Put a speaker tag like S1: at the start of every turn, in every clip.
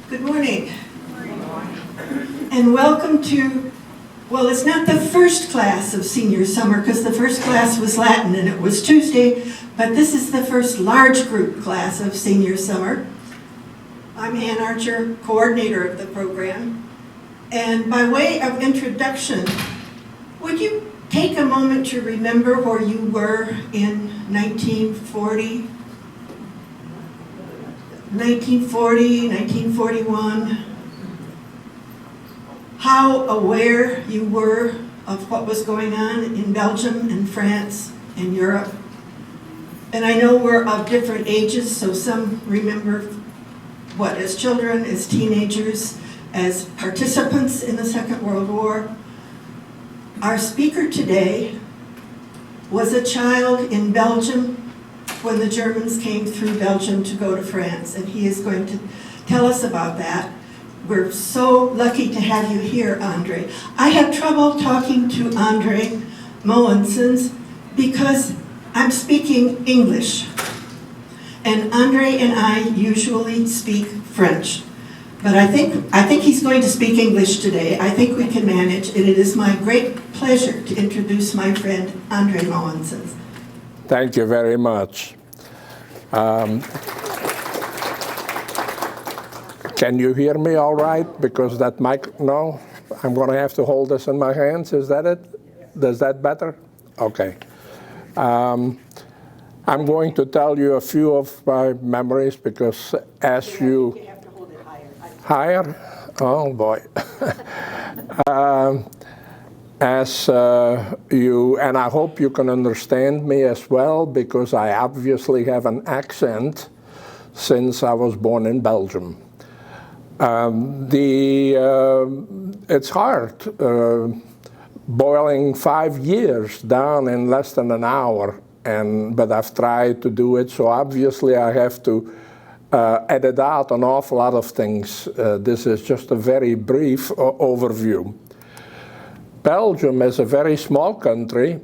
S1: Good morning. And welcome to, well, it's not the first class of senior summer because the first class was Latin and it was Tuesday, but this is the first large group class of senior summer. I'm Ann Archer, coordinator of the program. And by way of introduction, would you take a moment to remember where you were in 1940, 1941, how aware you were of what was going on in Belgium and France and Europe. And I know we're of different ages, so some remember what, as children, as teenagers, as participants in the Second World War. Our speaker today was a child in Belgium when the Germans came through Belgium to go to France, and he is going to tell us about that. We're so lucky to have you here, Andre. I have trouble talking to Andre Moensens because I'm speaking English, and Andre and I usually speak French. But I think he's going to speak English today. I think we can manage, and it is my great pleasure to introduce my friend, Andre Moensens.
S2: Thank you very much. Can you hear me all right? Because that mic, no? I'm going to have to hold this in my hands. Is that it? Is that better? Okay. I'm going to tell you a few of my memories because as you...
S1: You have to hold it
S2: higher. Higher? Oh, boy. As you, and I hope you can understand me as well, because I obviously have an accent since I was born in Belgium. It's hard boiling 5 years down in less than an hour, but I've tried to do it, so obviously I have to edit out an awful lot of things. This is just a very brief overview. Belgium is a very small country.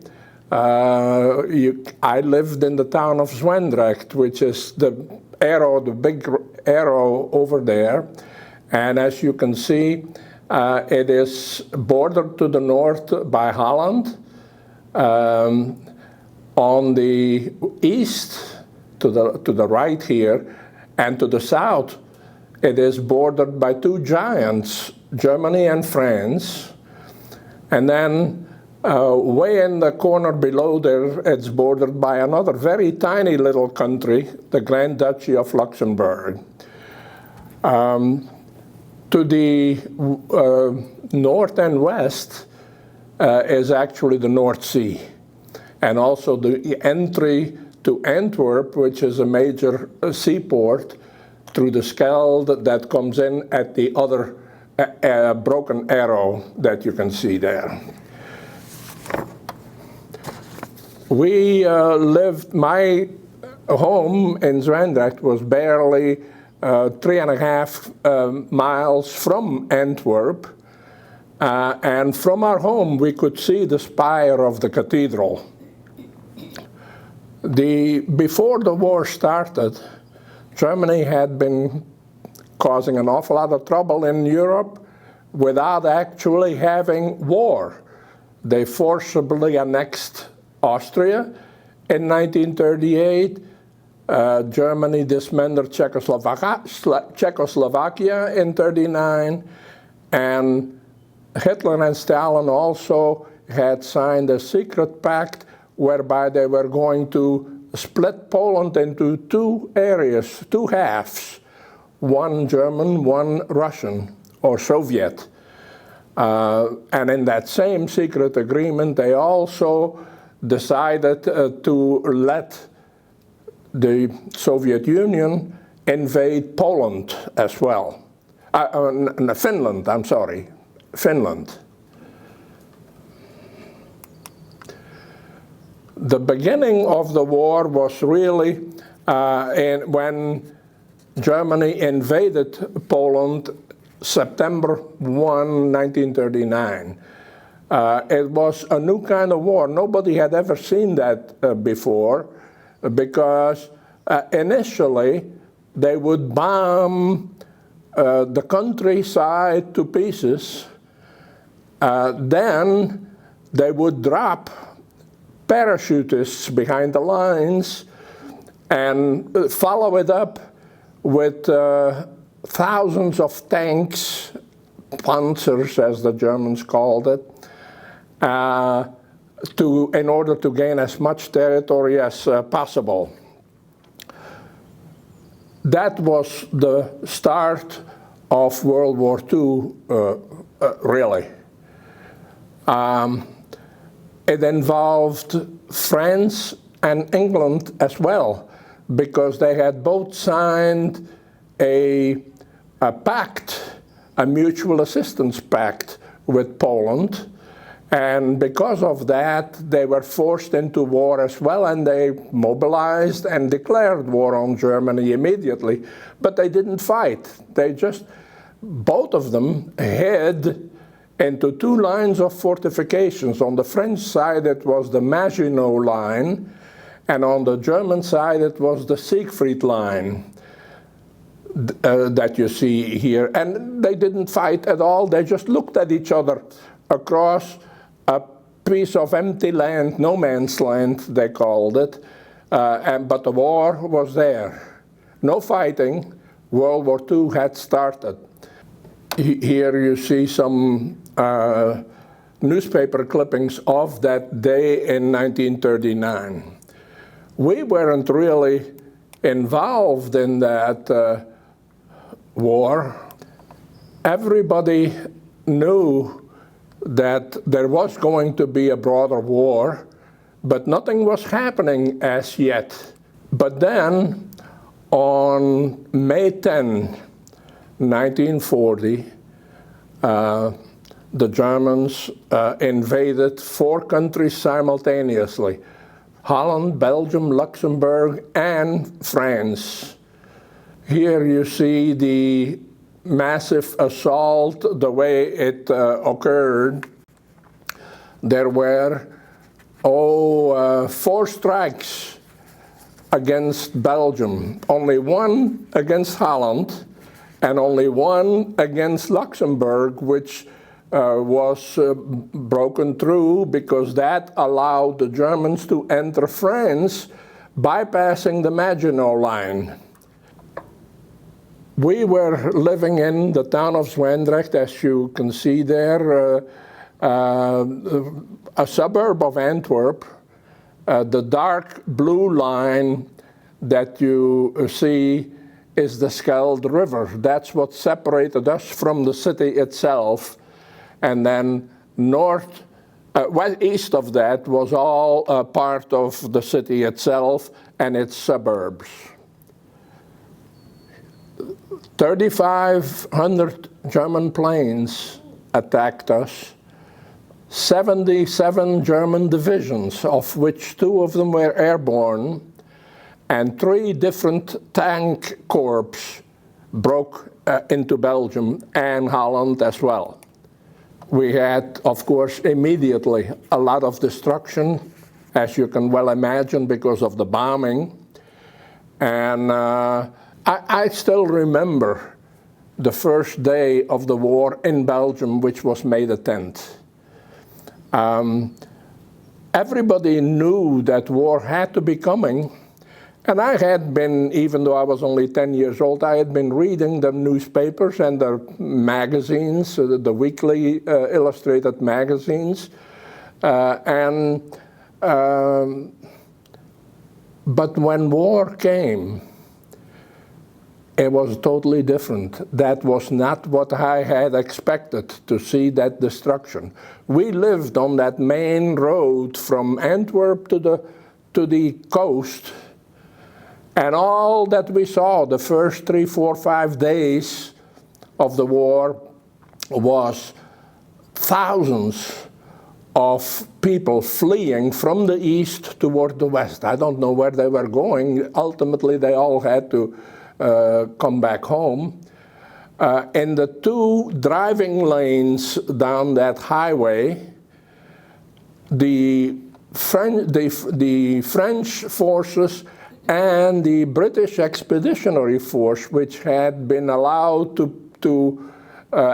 S2: I lived in the town of Zwijndrecht, which is the big arrow over there. And as you can see, it is bordered to the north by Holland. On the east, to the right here, and to the south, it is bordered by two giants, Germany and France. And then way in the corner below there, it's bordered by another very tiny little country, the Grand Duchy of Luxembourg. To the north and west is actually the North Sea, and also the entry to Antwerp, which is a major seaport, through the Schelde that comes in at the other broken arrow that you can see there. We lived, my home in Zwijndrecht was barely 3.5 miles from Antwerp, and from our home we could see the spire of the cathedral. Before the war started, Germany had been causing an awful lot of trouble in Europe without actually having war. They forcibly annexed Austria in 1938. Germany dismembered Czechoslovakia in 1939. And Hitler and Stalin also had signed a secret pact whereby they were going to split Poland into two areas, two halves. One German, one Russian, or Soviet. And in that same secret agreement, they also decided to let the Soviet Union invade Poland as well. Finland, I'm sorry, Finland. The beginning of the war was really when Germany invaded Poland September 1, 1939. It was a new kind of war. Nobody had ever seen that before, because initially they would bomb the countryside to pieces, then they would drop parachutists behind the lines and follow it up with thousands of tanks, panzers as the Germans called it, in order to gain as much territory as possible. That was the start of World War II, really. It involved France and England as well, because they had both signed a pact, a mutual assistance pact with Poland. And because of that, they were forced into war as well, and they mobilized and declared war on Germany immediately. But they didn't fight. They just, both of them hid into two lines of fortifications. On the French side, it was the Maginot Line, and on the German side, it was the Siegfried Line that you see here. And they didn't fight at all. They just looked at each other across a piece of empty land, no man's land, they called it. But the war was there. No fighting. World War II had started. Here you see some newspaper clippings of that day in 1939. We weren't really involved in that war. Everybody knew that there was going to be a broader war, but nothing was happening as yet. But then, on May 10, 1940, the Germans invaded 4 countries simultaneously: Holland, Belgium, Luxembourg, and France. Here you see the massive assault, the way it occurred. There were 4 strikes against Belgium, only 1 against Holland, and only 1 against Luxembourg, which was broken through because that allowed the Germans to enter France, bypassing the Maginot Line. We were living in the town of Zwijndrecht, as you can see there, a suburb of Antwerp. The dark blue line that you see is the Scheldt River. That's what separated us from the city itself. And then east of that was all part of the city itself and its suburbs. 3,500 German planes attacked us, 77 German divisions, of which 2 of them were airborne, and 3 different tank corps broke into Belgium and Holland as well. We had, of course, immediately a lot of destruction, as you can well imagine, because of the bombing. And I still remember the first day of the war in Belgium, which was May the 10th. Everybody knew that war had to be coming. And I had been, even though I was only 10 years old, I had been reading the newspapers and the magazines, the weekly illustrated magazines. But when war came, it was totally different. That was not what I had expected, to see that destruction. We lived on that main road from Antwerp to the coast. And all that we saw the first 3, 4, 5 days of the war was thousands of people fleeing from the east toward the west. I don't know where they were going. Ultimately, they all had to come back home. In the 2 driving lanes down that highway, the French forces and the British Expeditionary Force, which had been allowed to to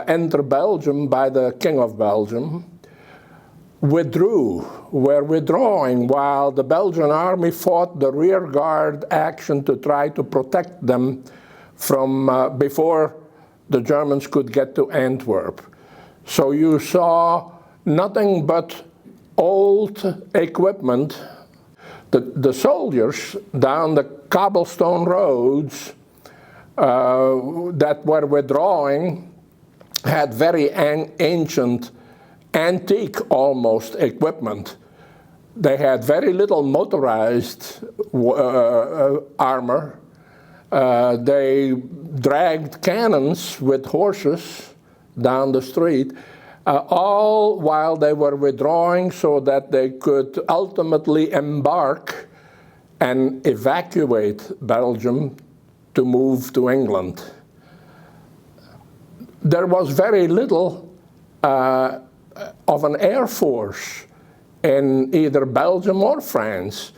S2: enter Belgium by the King of Belgium, were withdrawing while the Belgian army fought the rear guard action to try to protect them from before the Germans could get to Antwerp. So you saw nothing but old equipment. The soldiers down the cobblestone roads that were withdrawing had very ancient, antique almost equipment. They had very little motorized armor. They dragged cannons with horses down the street, all while they were withdrawing so that they could ultimately embark and evacuate Belgium to move to England. There was very little of an air force in either Belgium or France.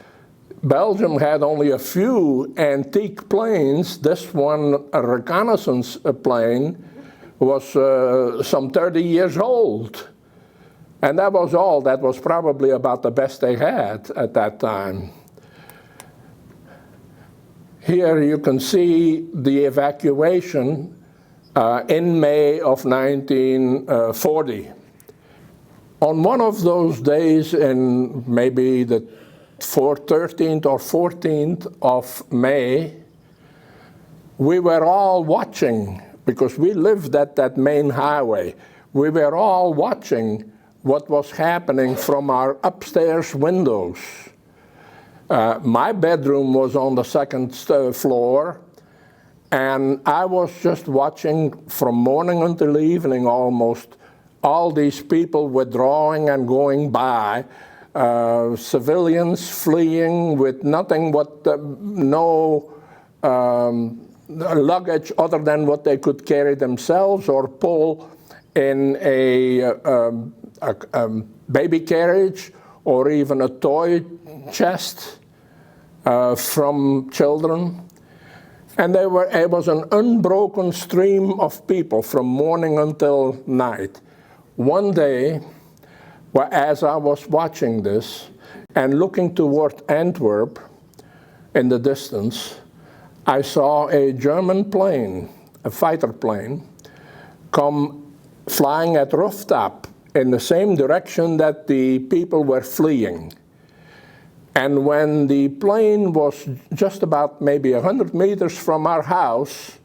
S2: Belgium had only a few antique planes. This one, a reconnaissance plane, was some 30 years old. And that was all. That was probably about the best they had at that time. Here you can see the evacuation in May of 1940. On one of those days in maybe the 13th or 14th of May, we were all watching, because we lived at that main highway. We were all watching what was happening from our upstairs windows. My bedroom was on the second floor, and I was just watching from morning until evening almost all these people withdrawing and going by, civilians fleeing with nothing but no luggage other than what they could carry themselves or pull in a baby carriage or even a toy chest from children. And it was an unbroken stream of people from morning until night. One day, as I was watching this and looking toward Antwerp in the distance, I saw a German plane, a fighter plane, come flying at rooftop in the same direction that the people were fleeing. And when the plane was just about maybe 100 meters from our house,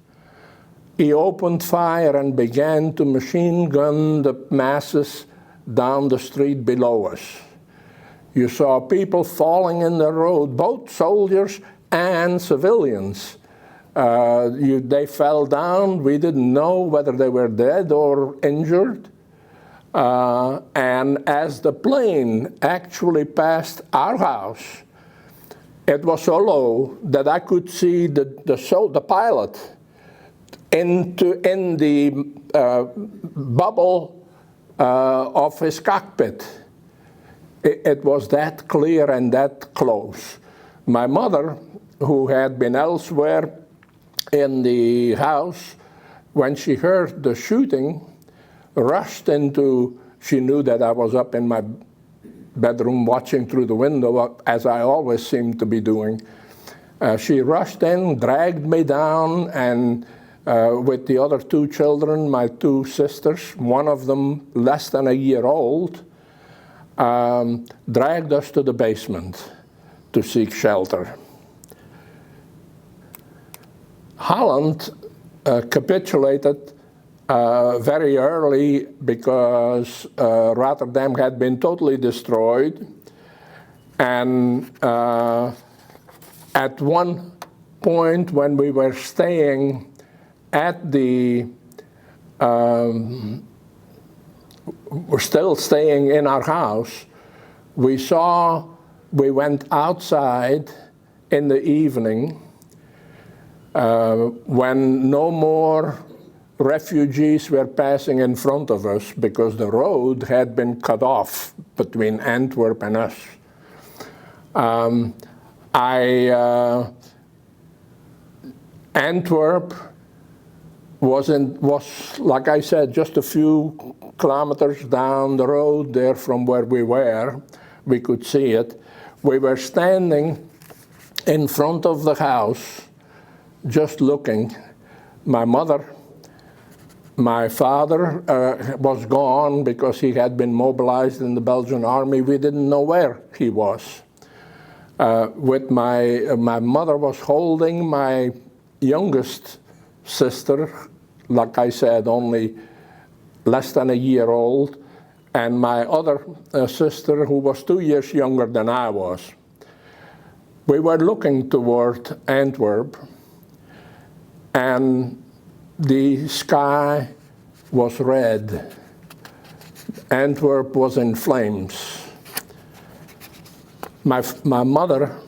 S2: he opened fire and began to machine gun the masses down the street below us. You saw people falling in the road, both soldiers and civilians. They fell down. We didn't know whether they were dead or injured. And as the plane actually passed our house, it was so low that I could see the pilot in the bubble of his cockpit. It was that clear and that close. My mother, who had been elsewhere in the house, when she heard the shooting, rushed into, she knew that I was up in my bedroom watching through the window, as I always seemed to be doing. She rushed in, dragged me down, and with the other two children, my two sisters, one of them less than a year old, dragged us to the basement to seek shelter. Holland capitulated very early because Rotterdam had been totally destroyed, and at one point when we were staying at we're still staying in our house, we went outside in the evening when no more refugees were passing in front of us because the road had been cut off between Antwerp and us. Antwerp was, like I said, just a few kilometers down the road there from where we were. We could see it. We were standing in front of the house, just looking. My mother, my father was gone because he had been mobilized in the Belgian army. We didn't know where he was. With my mother was holding my youngest sister, like I said, only less than a year old, and my other sister, who was 2 years younger than I was. We were looking toward Antwerp, and the sky was red. Antwerp was in flames. My mother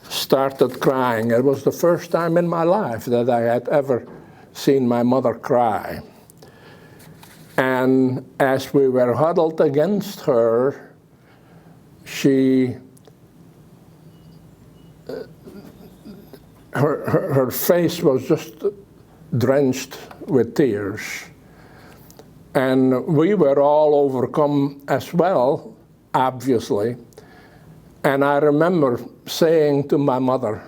S2: started crying. It was the first time in my life that I had ever seen my mother cry. And as we were huddled against her, her face was just drenched with tears. And we were all overcome as well, obviously. And I remember saying to my mother,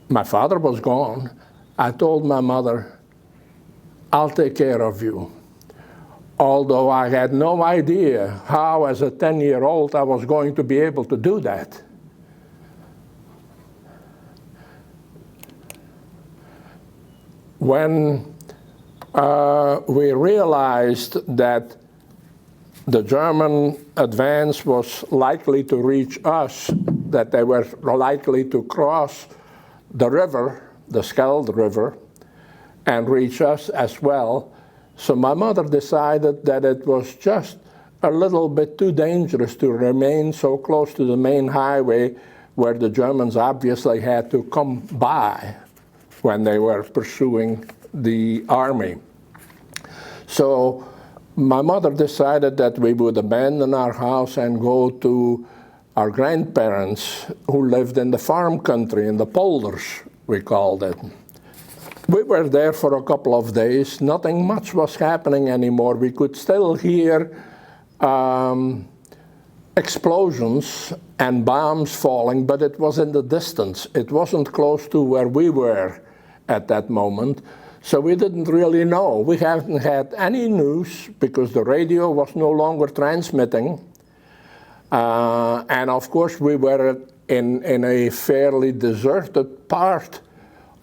S2: my father was gone. I told my mother, I'll take care of you. Although I had no idea how, as a 10-year-old, I was going to be able to do that. When we realized that the German advance was likely to reach us, that they were likely to cross the river, the Scheldt River, and reach us as well. So my mother decided that it was just a little bit too dangerous to remain so close to the main highway where the Germans obviously had to come by when they were pursuing the army. So my mother decided that we would abandon our house and go to our grandparents who lived in the farm country, in the polders, we called it. We were there for a couple of days. Nothing much was happening anymore. We could still hear explosions and bombs falling, but it was in the distance. It wasn't close to where we were at that moment. So we didn't really know. We haven't had any news because the radio was no longer transmitting. And of course, we were in a fairly deserted part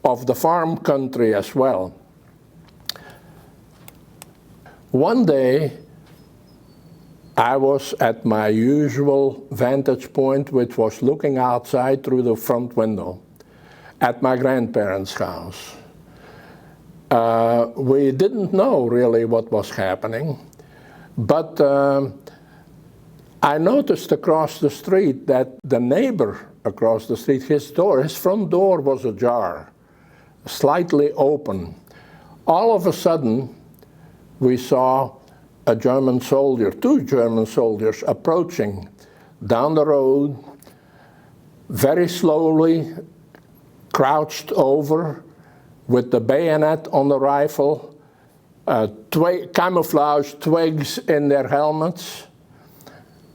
S2: of the farm country as well. One day, I was at my usual vantage point, which was looking outside through the front window at my grandparents' house. We didn't know really what was happening, but I noticed across the street that the neighbor across the street, his front door was ajar, slightly open. All of a sudden, we saw a German soldier, 2 German soldiers approaching down the road, very slowly, crouched over, with the bayonet on the rifle, camouflage twigs in their helmets.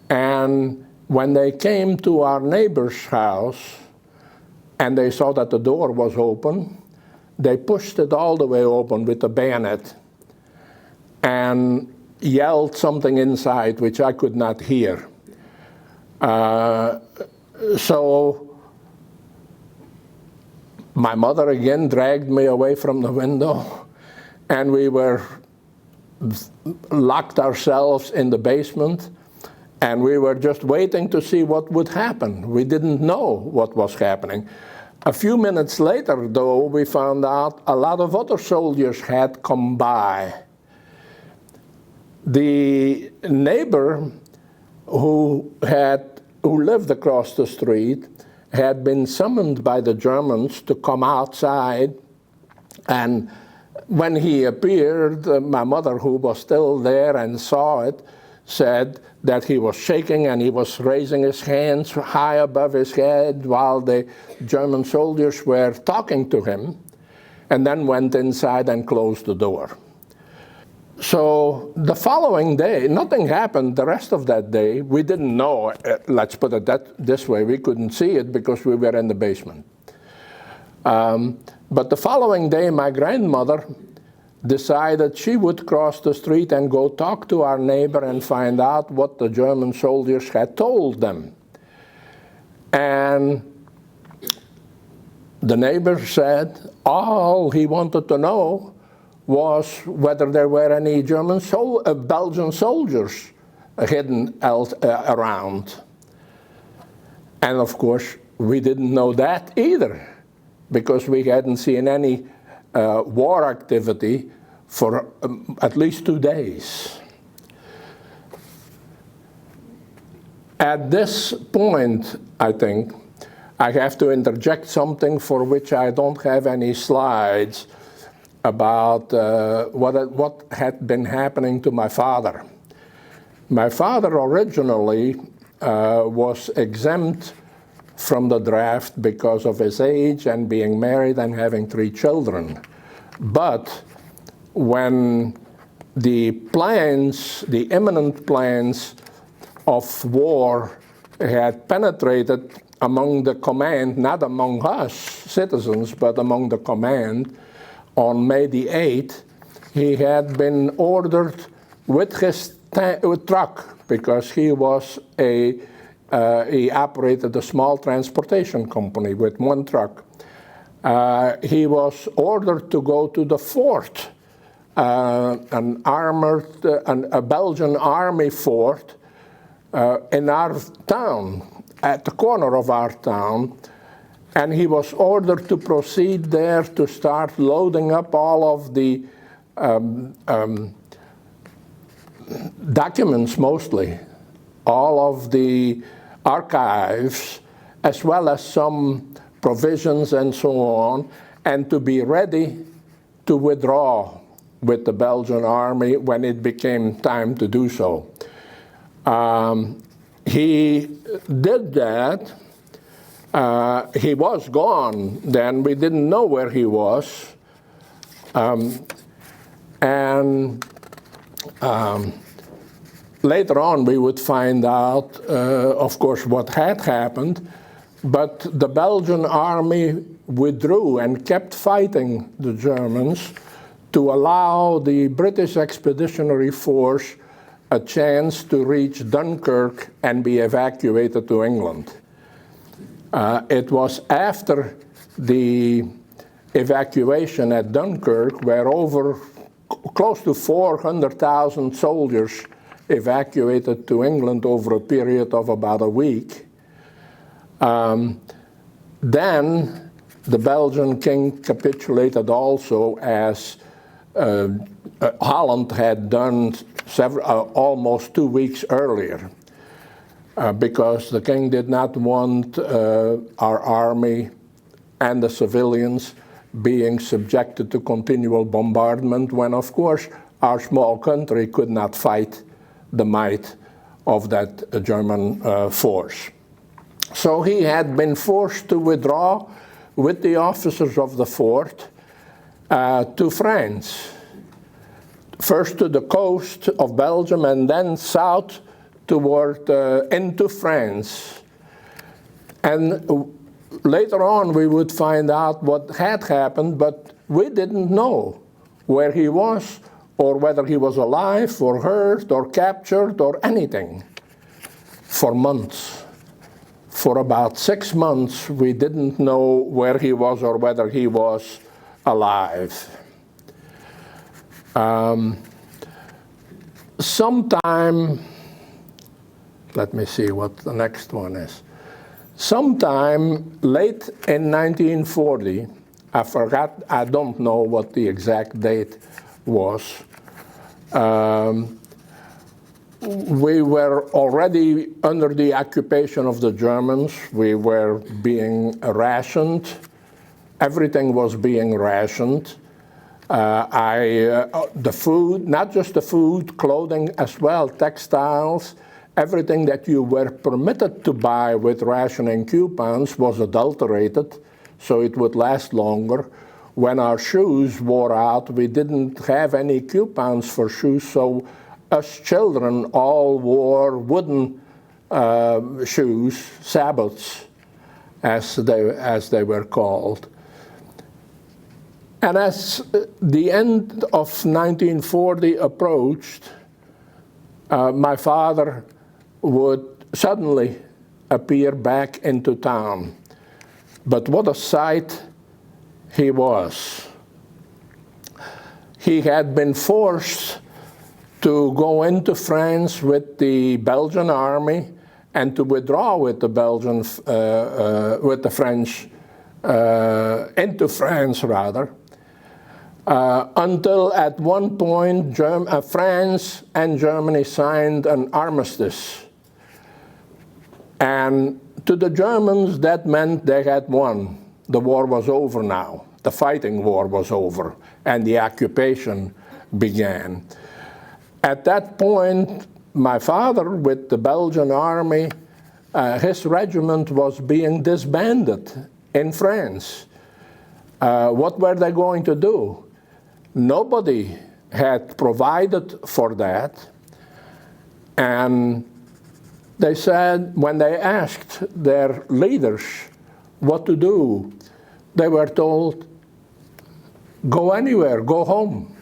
S2: And when they came to our neighbor's house and they saw that the door was open, they pushed it all the way open with the bayonet and yelled something inside which I could not hear. So my mother again dragged me away from the window, and we were locked ourselves in the basement, and we were just waiting to see what would happen. We didn't know what was happening. A few minutes later, though, we found out a lot of other soldiers had come by. The neighbor who lived across the street had been summoned by the Germans to come outside, and when he appeared, my mother, who was still there and saw it, said that he was shaking and he was raising his hands high above his head while the German soldiers were talking to him. and then went inside and closed the door. So the following day, nothing happened the rest of that day. We didn't know, let's put it this way, we couldn't see it because we were in the basement. But the following day, my grandmother decided she would cross the street and go talk to our neighbor and find out what the German soldiers had told them. And the neighbor said all he wanted to know was whether there were any Belgian soldiers hidden around. And of course, we didn't know that either, because we hadn't seen any war activity for at least 2 days. At this point, I think, I have to interject something for which I don't have any slides about what had been happening to my father. My father originally was exempt from the draft because of his age and being married and having 3 children. But when the plans, the imminent plans of war had penetrated among the command, not among us citizens, but among the command, on May the 8th, he had been ordered with his truck, because he operated a small transportation company with 1 truck. He was ordered to go to the fort, a Belgian army fort in our town, at the corner of our town. And he was ordered to proceed there to start loading up all of the documents, mostly, all of the archives, as well as some provisions and so on, and to be ready to withdraw with the Belgian army when it became time to do so. He did that. He was gone then. We didn't know where he was. Later on, we would find out, of course, what had happened. But the Belgian army withdrew and kept fighting the Germans to allow the British Expeditionary Force a chance to reach Dunkirk and be evacuated to England. It was after the evacuation at Dunkirk, where close to 400,000 soldiers evacuated to England over a period of about a week. Then the Belgian king capitulated also, as Holland had done almost 2 weeks earlier, because the king did not want our army and the civilians being subjected to continual bombardment, when, of course, our small country could not fight the might of that German force. So he had been forced to withdraw with the officers of the fort to France. First to the coast of Belgium and then south toward into France. And later on we would find out what had happened, but we didn't know where he was or whether he was alive or hurt or captured or anything for months. For about 6 months we didn't know where he was or whether he was alive. Sometime, let me see what the next one is. Sometime late in 1940, I forgot, I don't know what the exact date was. We were already under the occupation of the Germans. We were being rationed. Everything was being rationed. The food, not just the food, clothing as well, textiles, everything that you were permitted to buy with rationing coupons was adulterated, so it would last longer, when our shoes wore out, we didn't have any coupons for shoes, so us children all wore wooden shoes, sabots, as they were called. And as the end of 1940 approached, my father would suddenly appear back into town. But what a sight he was. He had been forced to go into France with the Belgian army and to withdraw with the French, into France rather, until at one point France and Germany signed an armistice. And to the Germans, that meant they had won. The war was over now. The fighting war was over, and the occupation began. At that point, my father, with the Belgian army, his regiment was being disbanded in France. What were they going to do? Nobody had provided for that. And they said, when they asked their leaders what to do, they were told, go anywhere, go home.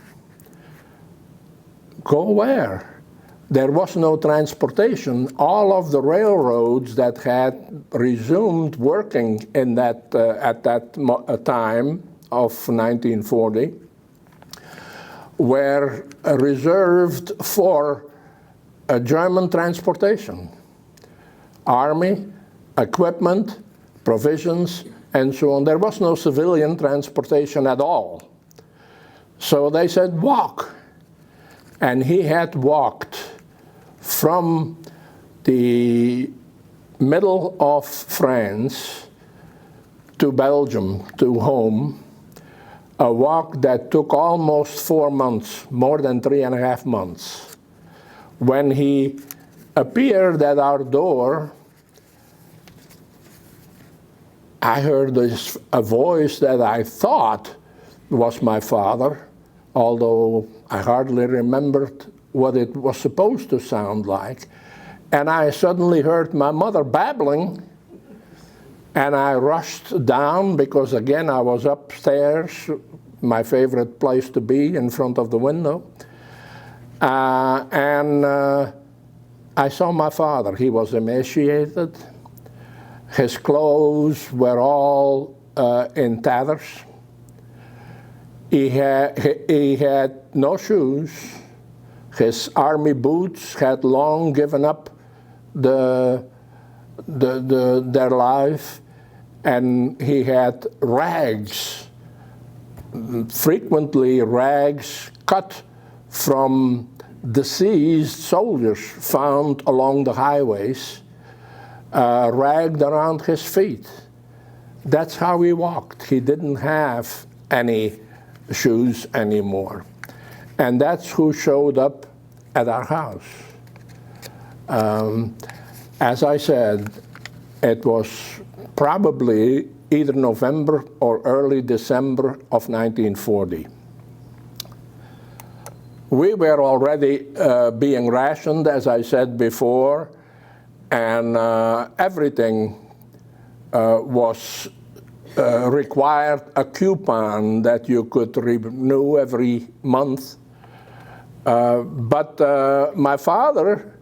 S2: Go where? There was no transportation. All of the railroads that had resumed working in that, at that time of 1940 were reserved for German transportation. Army, equipment, provisions, and so on. There was no civilian transportation at all. So they said, walk. And he had walked from the middle of France to Belgium, to home, a walk that took almost 4 months, more than 3.5 months. When he appeared at our door, I heard a voice that I thought was my father, although I hardly remembered what it was supposed to sound like. And I suddenly heard my mother babbling, and I rushed down because, again, I was upstairs, my favorite place to be, in front of the window. I saw my father. He was emaciated. His clothes were all in tatters. He had no shoes. His army boots had long given up their life, and he had rags, frequently rags cut from deceased soldiers found along the highways, ragged around his feet. That's how he walked. He didn't have any shoes anymore. And that's who showed up at our house. As I said, it was probably either November or early December of 1940. We were already being rationed, as I said before, and everything was required a coupon that you could renew every month. But my father,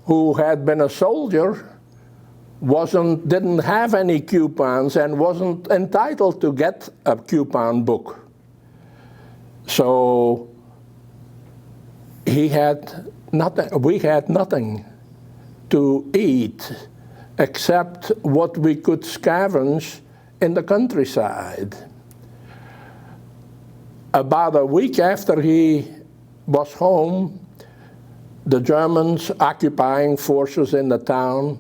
S2: who had been a soldier, didn't have any coupons and wasn't entitled to get a coupon book. So we had nothing to eat except what we could scavenge in the countryside. About a week after he was home, the Germans occupying forces in the town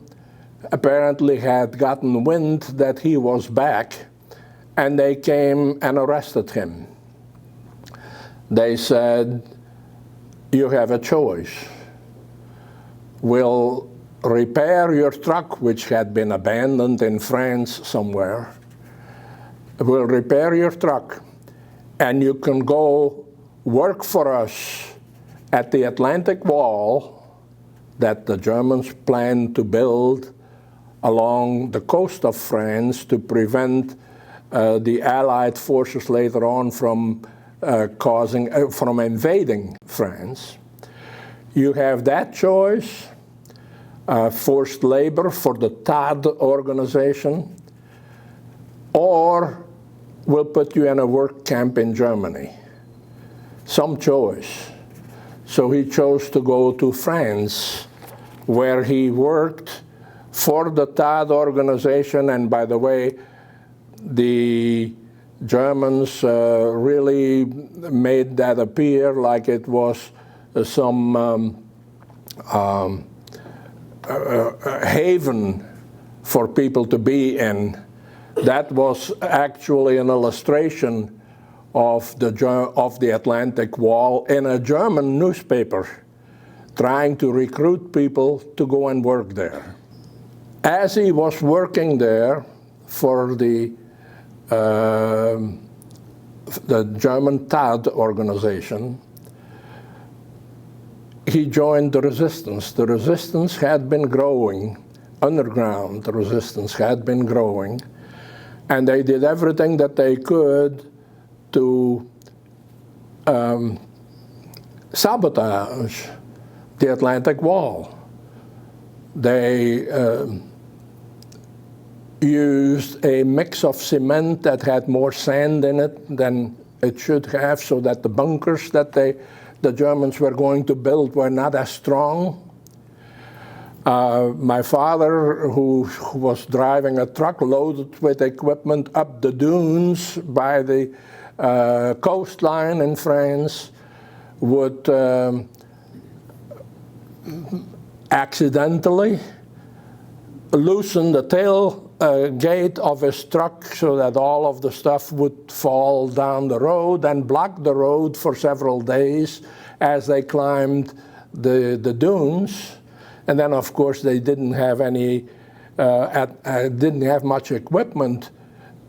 S2: apparently had gotten wind that he was back, and they came and arrested him. They said, you have a choice. We'll repair your truck, which had been abandoned in France somewhere. We'll repair your truck, and you can go work for us at the Atlantic Wall that the Germans planned to build along the coast of France to prevent the Allied forces later on from invading France. You have that choice, forced labor for the TAD organization, or we'll put you in a work camp in Germany. Some choice. So he chose to go to France, where he worked for the TAD organization. And by the way, the Germans really made that appear like it was some haven for people to be in. That was actually an illustration of the Atlantic Wall in a German newspaper, trying to recruit people to go and work there. As he was working there for the German TAD organization, he joined the resistance. The resistance had been growing, underground the resistance had been growing, and they did everything that they could to sabotage the Atlantic Wall. They used a mix of cement that had more sand in it than it should have, so that the bunkers that the Germans were going to build were not as strong. My father, who was driving a truck loaded with equipment up the dunes by the coastline in France, would accidentally loosen the tailgate of his truck so that all of the stuff would fall down the road and block the road for several days as they climbed the dunes. And then, of course, they didn't have didn't have much equipment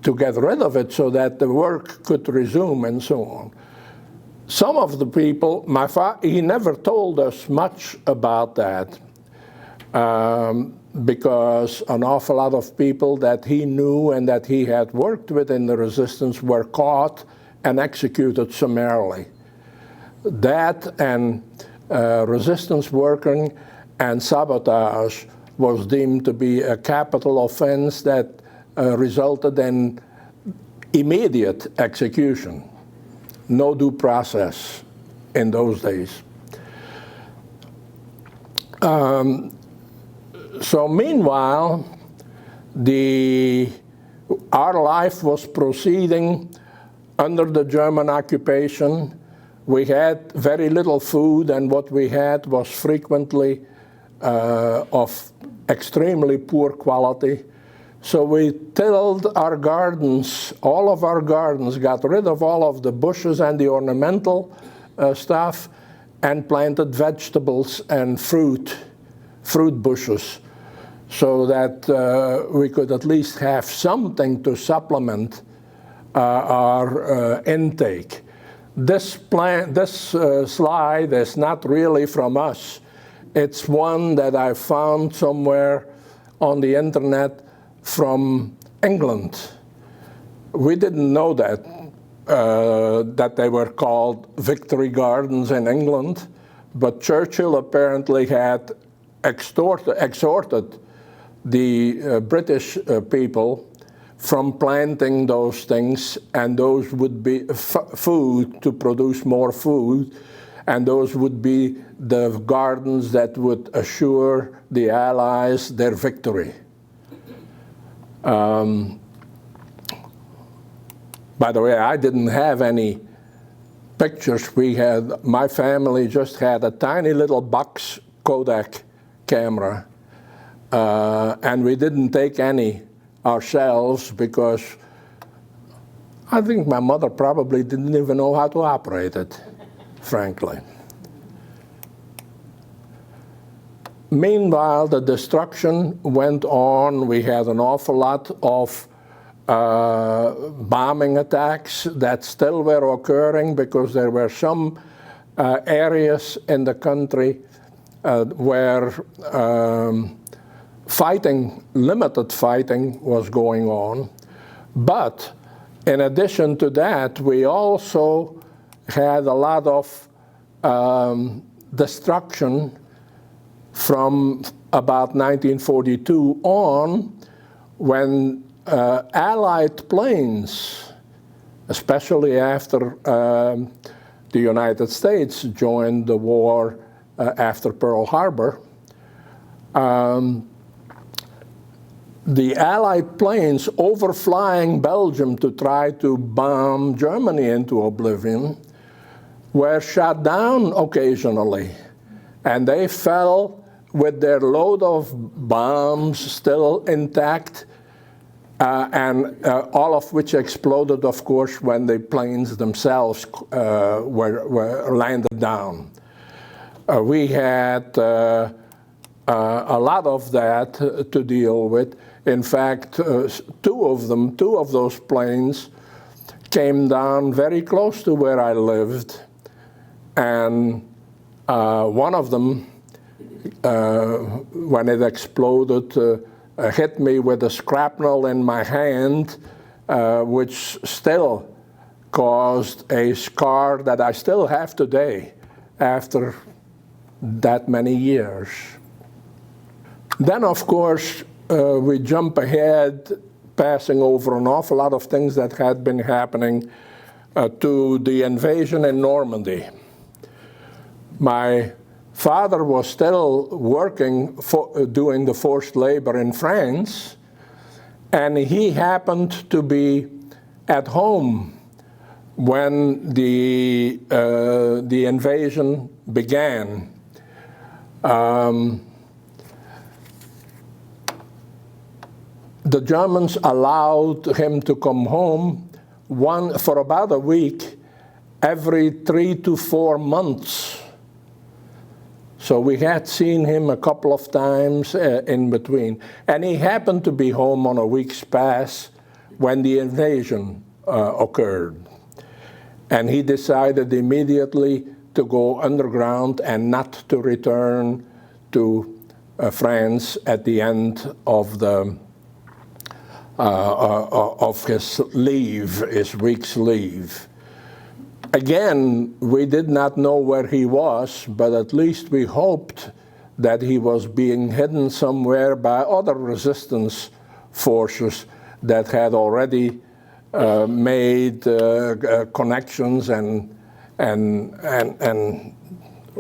S2: to get rid of it so that the work could resume and so on. Some of the people, he never told us much about that because an awful lot of people that he knew and that he had worked with in the resistance were caught and executed summarily. That and resistance working and sabotage was deemed to be a capital offense that resulted in immediate execution. No due process in those days. So meanwhile, our life was proceeding under the German occupation. We had very little food, and what we had was frequently of extremely poor quality. So we tilled our gardens, all of our gardens, got rid of all of the bushes and the ornamental stuff, and planted vegetables and fruit bushes, so that we could at least have something to supplement our intake. This slide is not really from us. It's one that I found somewhere on the internet from England. We didn't know that they were called Victory Gardens in England, but Churchill apparently had exhorted the British people from planting those things, and those would be food to produce more food, and those would be the gardens that would assure the Allies their victory. By the way, I didn't have any pictures. My family just had a tiny little box Kodak camera, and we didn't take any ourselves because I think my mother probably didn't even know how to operate it, frankly. Meanwhile, the destruction went on. We had an awful lot of bombing attacks that still were occurring, because there were some areas in the country where limited fighting was going on. But in addition to that, we also had a lot of destruction from about 1942 on, when Allied planes, especially after the United States joined the war after Pearl Harbor, the Allied planes overflying Belgium to try to bomb Germany into oblivion were shot down occasionally, and they fell with their load of bombs still intact, and all of which exploded, of course, when the planes themselves were landed down. We had a lot of that to deal with. In fact, two of those planes came down very close to where I lived, and one of them, when it exploded, hit me with a shrapnel in my hand, which still caused a scar that I still have today after that many years. Then, of course, we jump ahead, passing over an awful lot of things that had been happening to the invasion in Normandy. My father was still working, doing the forced labor in France, and he happened to be at home when the invasion began. The Germans allowed him to come home for about a week every 3 to 4 months. So we had seen him a couple of times in between. And he happened to be home on a week's pass when the invasion occurred. And he decided immediately to go underground and not to return to France at the end of his leave, his week's leave. Again, we did not know where he was, but at least we hoped that he was being hidden somewhere by other resistance forces that had already made connections and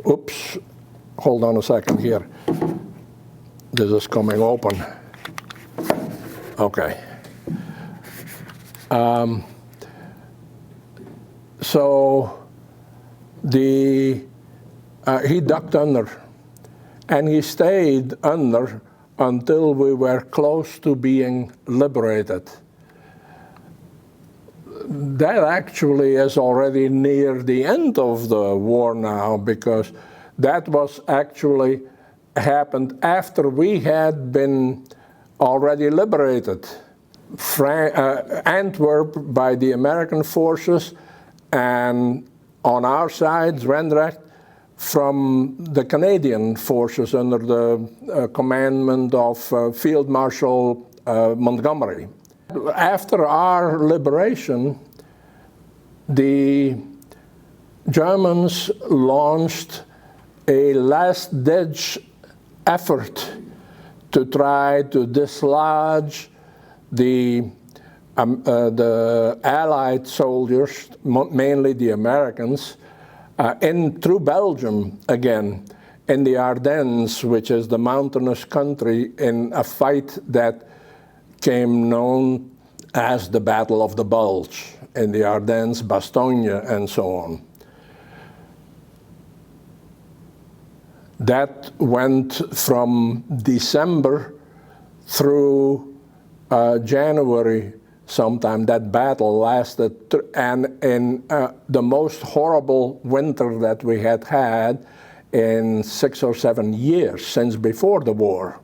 S2: oops, hold on a second here. This is coming open. Okay. So he ducked under, and he stayed under until we were close to being liberated. That actually is already near the end of the war now, because that was actually happened after we had been already liberated. Antwerp by the American forces, and on our side, Zwijndrecht, from the Canadian forces under the commandment of Field Marshal Montgomery. After our liberation, the Germans launched a last-ditch effort to try to dislodge the Allied soldiers, mainly the Americans, through Belgium again, in the Ardennes, which is the mountainous country, in a fight that came known as the Battle of the Bulge, in the Ardennes, Bastogne, and so on. That went from December through January sometime. That battle lasted, and in the most horrible winter that we had had in 6 or 7 years since before the war.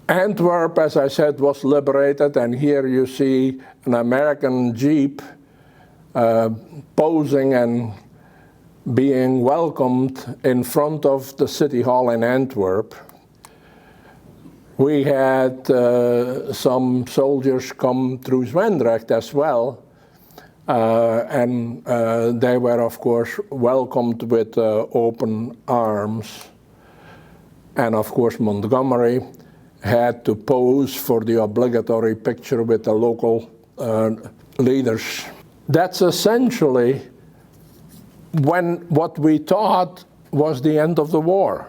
S2: Antwerp, as I said, was liberated, and here you see an American Jeep posing and being welcomed in front of the City Hall in Antwerp. We had some soldiers come through Zwijndrecht as well, and they were, of course, welcomed with open arms. And, of course, Montgomery had to pose for the obligatory picture with the local leaders. That's essentially what we thought was the end of the war,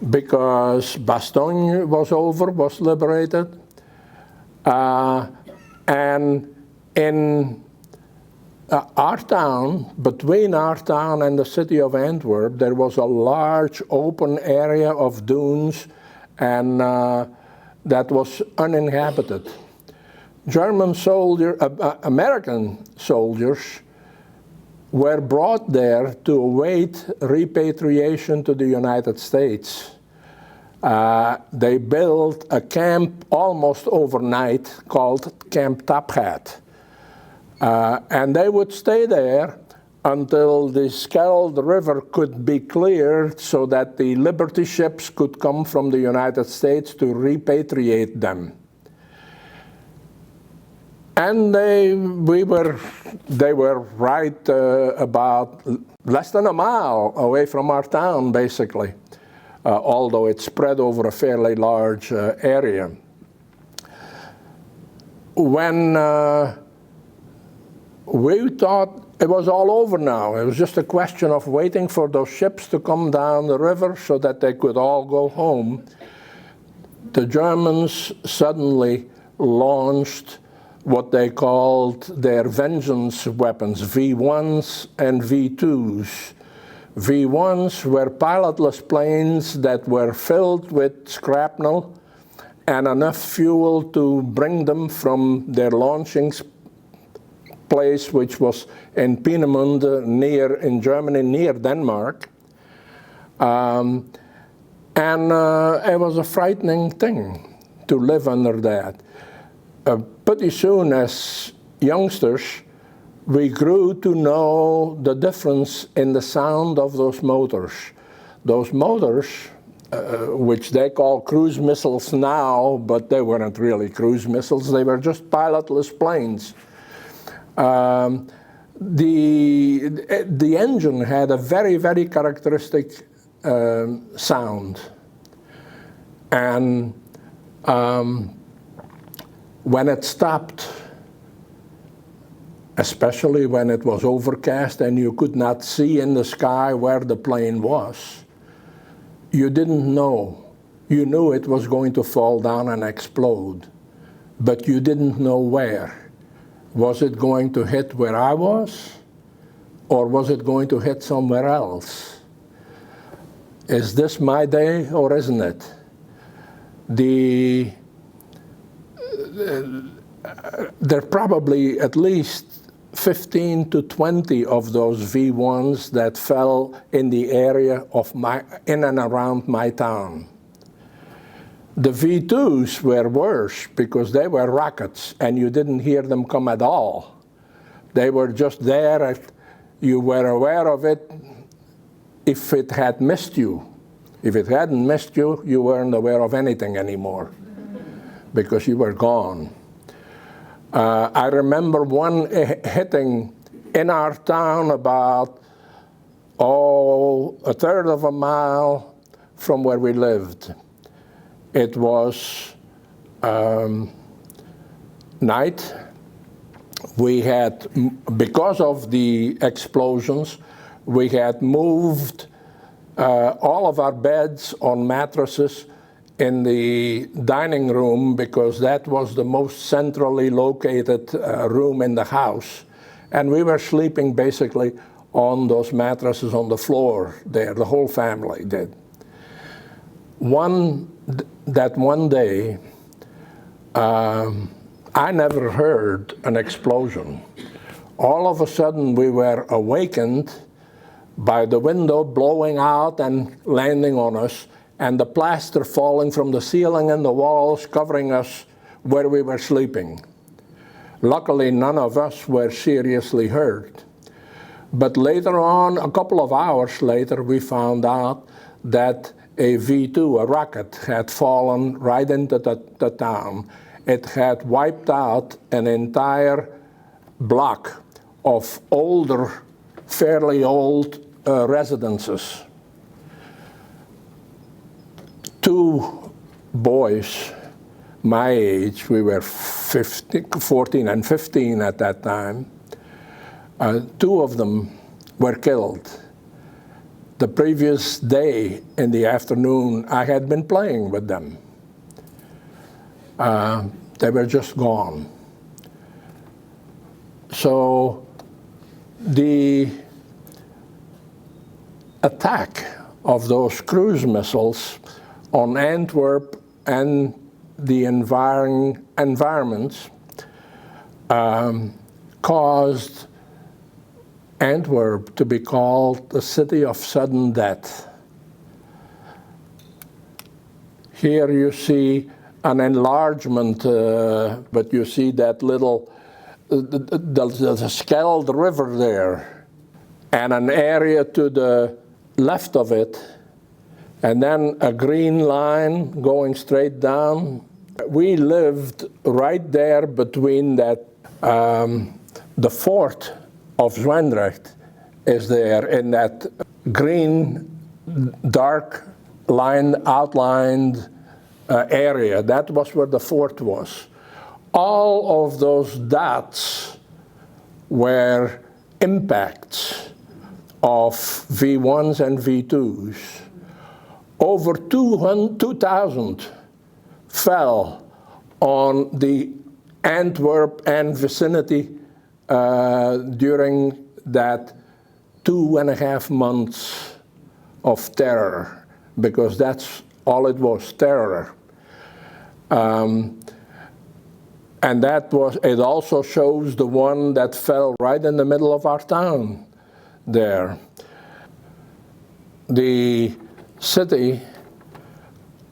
S2: because Bastogne was over, was liberated, and in our town, between our town and the city of Antwerp, there was a large open area of dunes, and that was uninhabited. American soldiers were brought there to await repatriation to the United States. They built a camp almost overnight called Camp Tapgat. And they would stay there until the Scheldt River could be cleared so that the Liberty ships could come from the United States to repatriate them. And they were right about less than a mile away from our town, basically, although it spread over a fairly large area. When we thought it was all over now, it was just a question of waiting for those ships to come down the river so that they could all go home, the Germans suddenly launched what they called their vengeance weapons, V1s and V2s. V1s were pilotless planes that were filled with shrapnel and enough fuel to bring them from their launching place, which was in Peenemünde, in Germany, near Denmark. And it was a frightening thing to live under that. Pretty soon, as youngsters, we grew to know the difference in the sound of those motors. Those motors, which they call cruise missiles now, but they weren't really cruise missiles, they were just pilotless planes. The engine had a very, very characteristic sound. And when it stopped, especially when it was overcast and you could not see in the sky where the plane was, you didn't know. You knew it was going to fall down and explode, but you didn't know where. Was it going to hit where I was, or was it going to hit somewhere else? Is this my day, or isn't it? There are probably at least 15 to 20 of those V1s that fell in the area of in and around my town. The V2s were worse because they were rockets and you didn't hear them come at all. They were just there. You were aware of it if it had missed you. If it hadn't missed you, you weren't aware of anything anymore because you were gone. I remember one hitting in our town about, a third of a mile from where we lived. It was night. We had, because of the explosions, we had moved all of our beds on mattresses in the dining room because that was the most centrally located room in the house. And we were sleeping basically on those mattresses on the floor there, the whole family did. One day, I never heard an explosion. All of a sudden we were awakened by the window blowing out and landing on us, and the plaster falling from the ceiling and the walls, covering us where we were sleeping. Luckily, none of us were seriously hurt. But later on, a couple of hours later, we found out that a V-2, a rocket, had fallen right into the town. It had wiped out an entire block of older, fairly old residences. Two boys my age, we were 14 and 15 at that time, two of them were killed. The previous day in the afternoon, I had been playing with them. They were just gone. So the attack of those cruise missiles on Antwerp and the environments caused Antwerp to be called the city of sudden death. Here you see an enlargement, but you see that little, the Scheldt River there, and an area to the left of it, and then a green line going straight down. We lived right there between that, the fort of Zwijndrecht is there in that green, dark line, outlined area. That was where the fort was. All of those dots were impacts of V1s and V2s. Over 2,000 fell on the Antwerp and vicinity during that 2.5 months of terror, because that's all it was, terror. And that was, it also shows the one that fell right in the middle of our town there. The city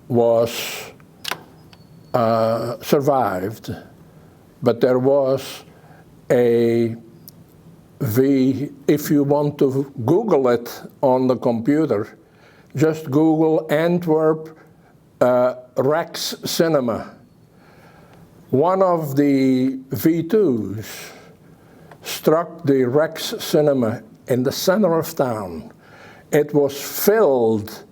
S2: was survived, but there was if you want to Google it on the computer, just Google Antwerp Rex Cinema. One of the V2s struck the Rex Cinema in the center of town. It was filled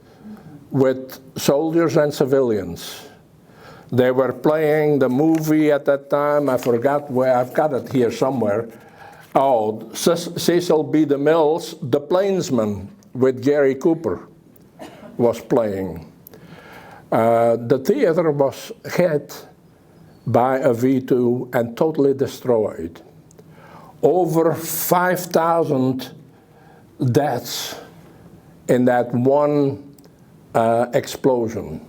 S2: with soldiers and civilians. They were playing the movie at that time. I forgot where, I've got it here somewhere. Oh, Cecil B. DeMille's The Plainsman with Gary Cooper was playing. The theater was hit by a V2 and totally destroyed. Over 5,000 deaths in that one explosion.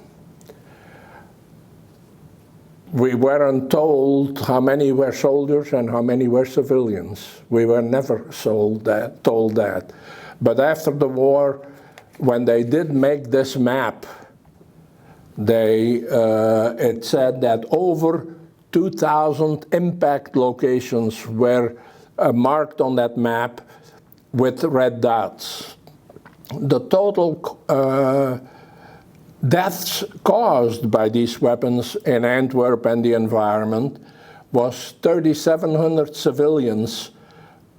S2: We weren't told how many were soldiers and how many were civilians. We were never told that. But after the war, when they did make this map, it said that over 2,000 impact locations were marked on that map with red dots. The total deaths caused by these weapons in Antwerp and the environment was 3,700 civilians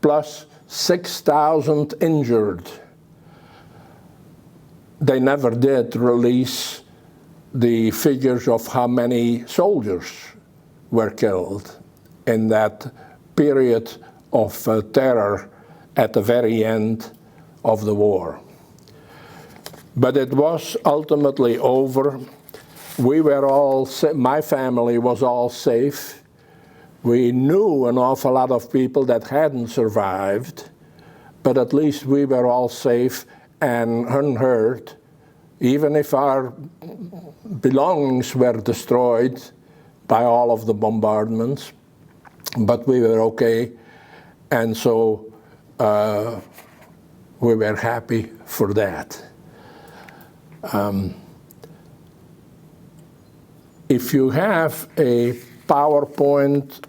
S2: plus 6,000 injured. They never did release the figures of how many soldiers were killed in that period of terror at the very end of the war. But it was ultimately over. We were all, my family was all safe. We knew an awful lot of people that hadn't survived, but at least we were all safe and unhurt, even if our belongings were destroyed by all of the bombardments, but we were okay, and so we were happy for that. if you have a PowerPoint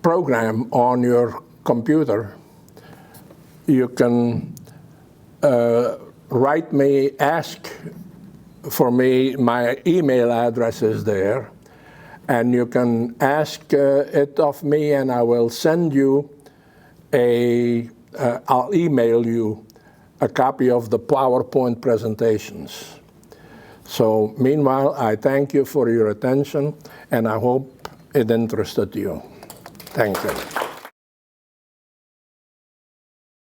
S2: program on your computer, you can write me, ask for me, my email address is there, and you can ask it of me, and I will send you I'll email you a copy of the PowerPoint presentations. So meanwhile, I thank you for your attention, and I hope it interested you. Thank you.